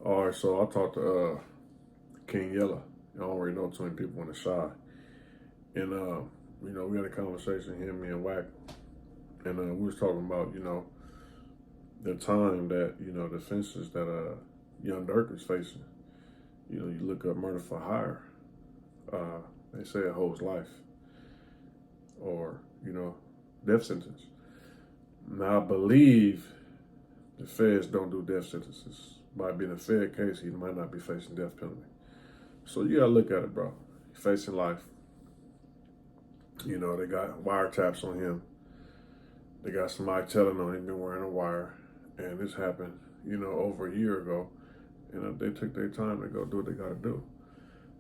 All right, so I talked to King Yella. I don't really know too many people on the side. And, we had a conversation, him, me, and Wack. And we was talking about, the time that, the offenses that young Durk is facing. You look up murder for hire. They say it holds life or, death sentence. Now, I believe the feds don't do death sentences. By being a Fed case, he might not be facing death penalty. So you gotta look at it, bro. He's facing life. They got wiretaps on him. They got somebody telling him he's been wearing a wire. And this happened, over a year ago. And they took their time to go do what they gotta do.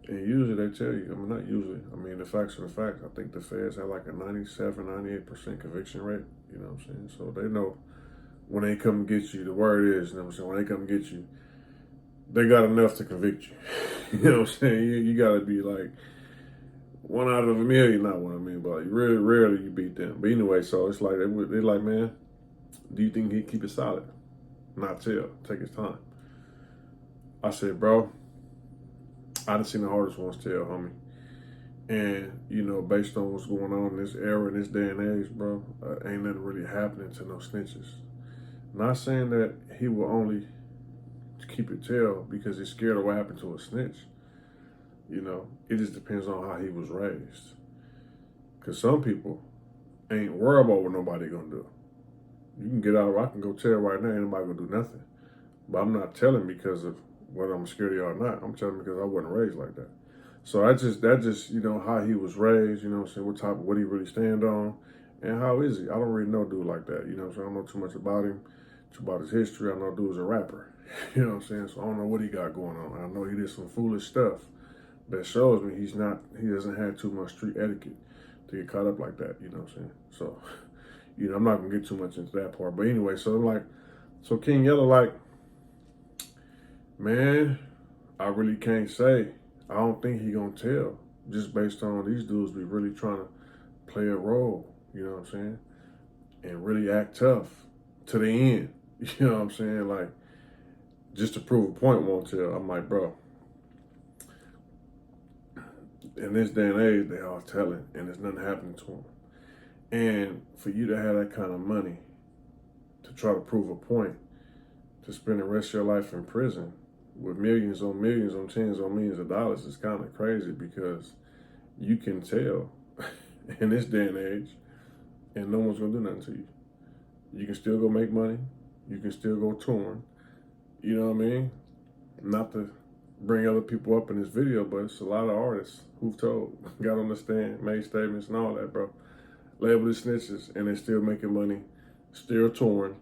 And usually they tell you, not usually, the facts are the facts. I think the feds have like a 97, 98% conviction rate, you know what I'm saying? So they know when they come get you, the word is, when they come get you, they got enough to convict you. You know what I'm saying? You got to be like 1 out of a million, not what I mean, but like really rarely you beat them. But anyway, so it's like, they're like, man, do you think he'd keep it solid? Not tell, take his time. I said, bro, I done seen the hardest ones tell, homie. And, based on what's going on in this era, in this day and age, bro, ain't nothing really happening to no snitches. Not saying that he will only keep it tail because he's scared of what happened to a snitch. It just depends on how he was raised. Because some people ain't worried about what nobody gonna do. You can get out, I can go tell right now, ain't nobody gonna do nothing. But I'm not telling because of whether I'm scared of y'all or not. I'm telling because I wasn't raised like that. So that just how he was raised, what he really stand on, and how is he? I don't really know dude like that, so I don't know too much about him, about his history. I know dude's a rapper, So I don't know what he got going on. I know he did some foolish stuff that shows me he doesn't have too much street etiquette to get caught up like that, So, I'm not gonna get too much into that part. But anyway, so King Yella, man, I really can't say. I don't think he gonna tell, just based on these dudes be really trying to play a role, and really act tough to the end. You know what I'm saying? Like, just to prove a point won't tell. I'm like, bro, in this day and age, they all telling, and there's nothing happening to them. And for you to have that kind of money to try to prove a point, to spend the rest of your life in prison with millions on tens on millions of dollars is kind of crazy because you can tell in this day and age, and no one's gonna do nothing to you. You can still go make money. You can still go touring. You know what I mean? Not to bring other people up in this video, but it's a lot of artists who've got on the stand, made statements and all that, bro. Labeled as snitches, and they're still making money, still touring,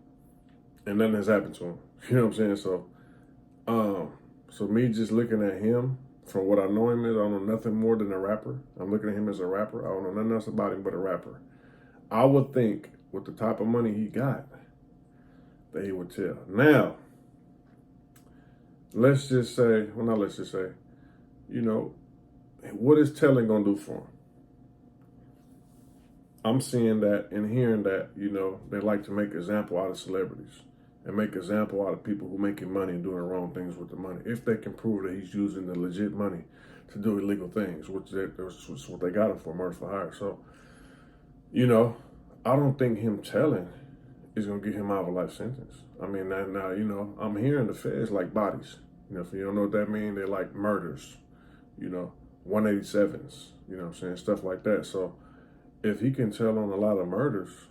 and nothing has happened to them. You know what I'm saying? So me just looking at him, from what I know him as, I don't know nothing more than a rapper. I'm looking at him as a rapper. I don't know nothing else about him but a rapper. I would think with the type of money he got, that he would tell. Now, not let's just say, what is telling gonna do for him? I'm seeing that and hearing that, they like to make example out of celebrities and make example out of people who making money and doing wrong things with the money. If they can prove that he's using the legit money to do illegal things, which is what they got him for, murder for hire. So, I don't think him telling is gonna get him out of a life sentence. Now, I'm hearing the feds like bodies. If you don't know what that means, they're like murders, 187s, stuff like that. So if he can tell on a lot of murders,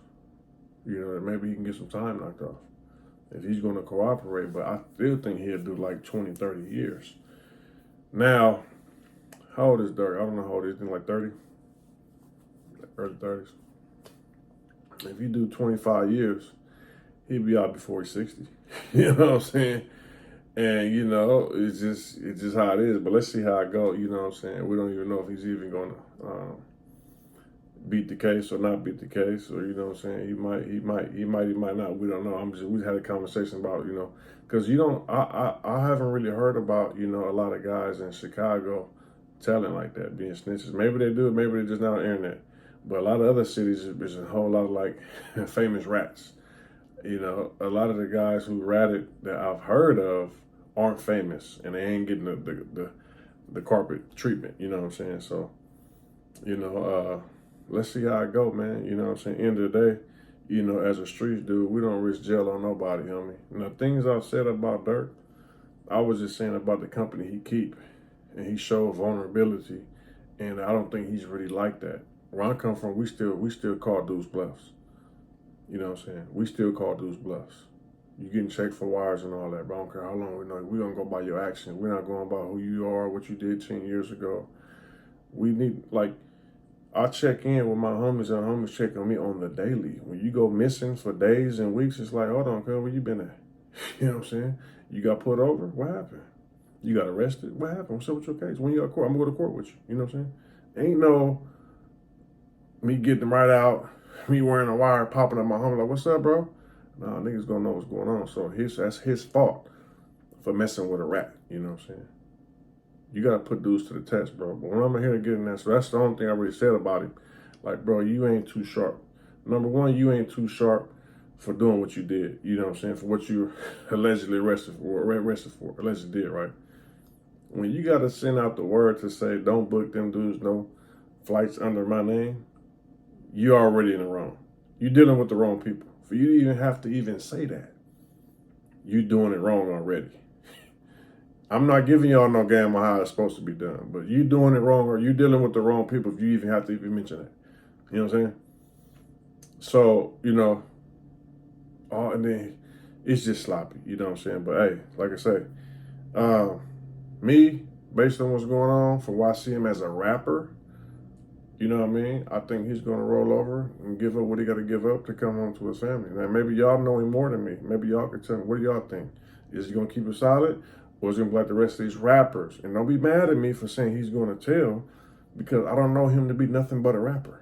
maybe he can get some time knocked off if he's going to cooperate. But I still think he'll do like 20, 30 years. Now, how old is Durk? I don't know how old he is. I think like 30, early 30s. If you do 25 years, he'll be out before he's 60. You know what I'm saying? And, it's just how it is. But let's see how it goes. You know what I'm saying? We don't even know if he's even going to beat the case or not beat the case, or you know what I'm saying, he might not. We don't know. We had a conversation about, because I haven't really heard about, a lot of guys in Chicago telling like that, being snitches. Maybe they do it, maybe they're just not on the internet. But a lot of other cities, there's a whole lot of like famous rats. A lot of the guys who ratted that I've heard of aren't famous and they ain't getting the carpet treatment. You know what I'm saying? So, you know, let's see how it go, man. You know what I'm saying? End of the day, you know, as a streets dude, we don't risk jail on nobody, homie. Now, things I've said about Durk, I was just saying about the company he keep, and he showed vulnerability, and I don't think he's really like that. Where I come from, we still call dudes bluffs. You know what I'm saying? We still call dudes bluffs. You getting checked for wires and all that, but I don't care how long we know. We're gonna go by your actions. We're not going by who you are, what you did 10 years ago. We need, like, I check in with my homies and homies check on me on the daily. When you go missing for days and weeks, it's like, hold on, cuz, where you been at? You know what I'm saying? You got put over? What happened? You got arrested? What happened? What's up with your case? When you got court, I'm gonna go to court with you. You know what I'm saying? Ain't no me getting them right out, me wearing a wire, popping up my homie like, what's up, bro? Nah, niggas gonna know what's going on. So that's his fault for messing with a rat. You know what I'm saying? You gotta put dudes to the test, bro. But when I'm here to get in that, so that's the only thing I really said about him. Like, bro, you ain't too sharp. Number one, you ain't too sharp for doing what you did. You know what I'm saying? For what you allegedly allegedly did, right? When you gotta send out the word to say, don't book them dudes, no flights under my name, you're already in the wrong. You're dealing with the wrong people. For you to even have to even say that, you're doing it wrong already. I'm not giving y'all no game on how it's supposed to be done, but you doing it wrong or you dealing with the wrong people if you even have to even mention that. You know what I'm saying? So, you know, and then it's just sloppy. You know what I'm saying? But hey, like I say, me, based on what's going on, from what I see him as a rapper, you know what I mean? I think he's going to roll over and give up what he got to give up to come home to his family. Now, maybe y'all know him more than me. Maybe y'all can tell me, what do y'all think? Is he going to keep it solid? Or is he going to be like the rest of these rappers? And don't be mad at me for saying he's going to tell, because I don't know him to be nothing but a rapper.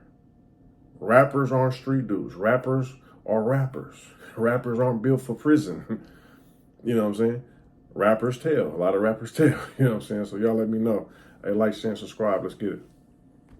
Rappers aren't street dudes. Rappers are rappers. Rappers aren't built for prison. You know what I'm saying? Rappers tell. A lot of rappers tell. You know what I'm saying? So y'all let me know. Hey, like, share, and subscribe. Let's get it.